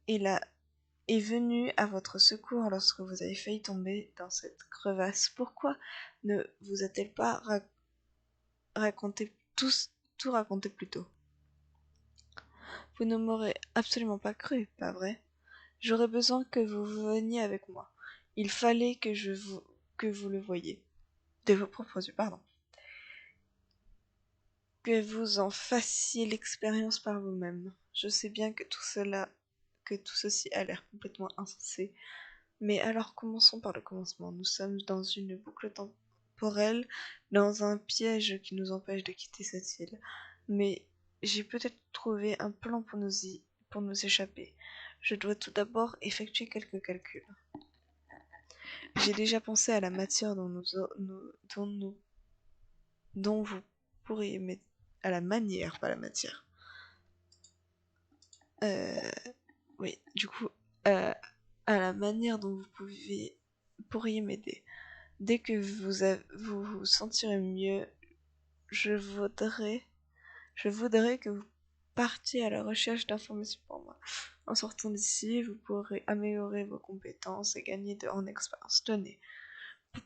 est venue à votre secours lorsque vous avez failli tomber dans cette crevasse. Pourquoi ne vous a-t-elle pas raconté tout raconté plus tôt? Vous ne m'aurez absolument pas cru, pas vrai? J'aurais besoin que vous veniez avec moi. Il fallait que vous le voyiez. De vos propres yeux, pardon. Que vous en fassiez l'expérience par vous-même. Je sais bien que que tout ceci a l'air complètement insensé. Mais alors commençons par le commencement. Nous sommes dans une boucle temporelle, dans un piège qui nous empêche de quitter cette île. Mais j'ai peut-être trouvé un plan pour nous échapper. Je dois tout d'abord effectuer quelques calculs. J'ai déjà pensé à la matière dont vous pourriez m'aider. À la manière, pas la matière. Euh, oui, du coup, à la manière dont pourriez m'aider. Dès que vous vous sentirez mieux, je voudrais, je voudrais que vous partiez à la recherche d'informations pour moi. En sortant d'ici, vous pourrez améliorer vos compétences et gagner en expérience. Tenez,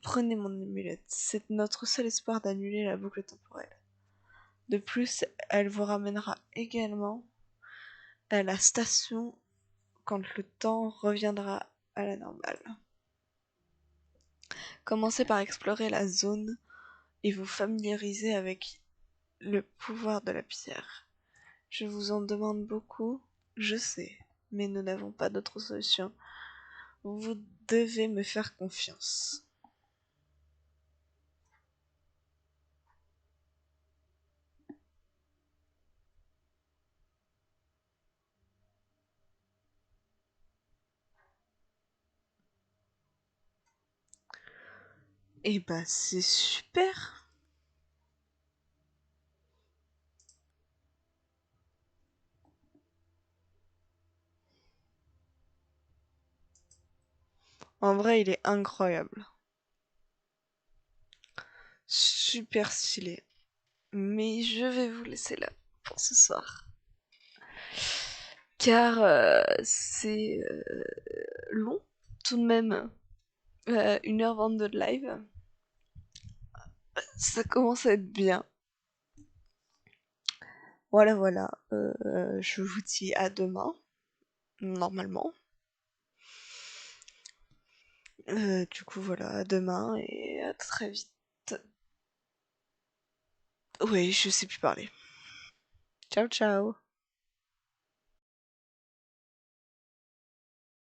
prenez mon amulette. C'est notre seul espoir d'annuler la boucle temporelle. De plus, elle vous ramènera également à la station quand le temps reviendra à la normale. Commencez par explorer la zone et vous familiariser avec le pouvoir de la pierre. Je vous en demande beaucoup, je sais, mais nous n'avons pas d'autre solution. Vous devez me faire confiance. Eh ben, c'est super. En vrai, il est incroyable. Super stylé. Mais je vais vous laisser là pour ce soir. Car c'est long tout de même. 1h22 de live. Ça commence à être bien. Voilà, voilà. Je vous dis à demain, normalement. Du coup, voilà, à demain et à très vite. Oui, je sais plus parler. Ciao, ciao.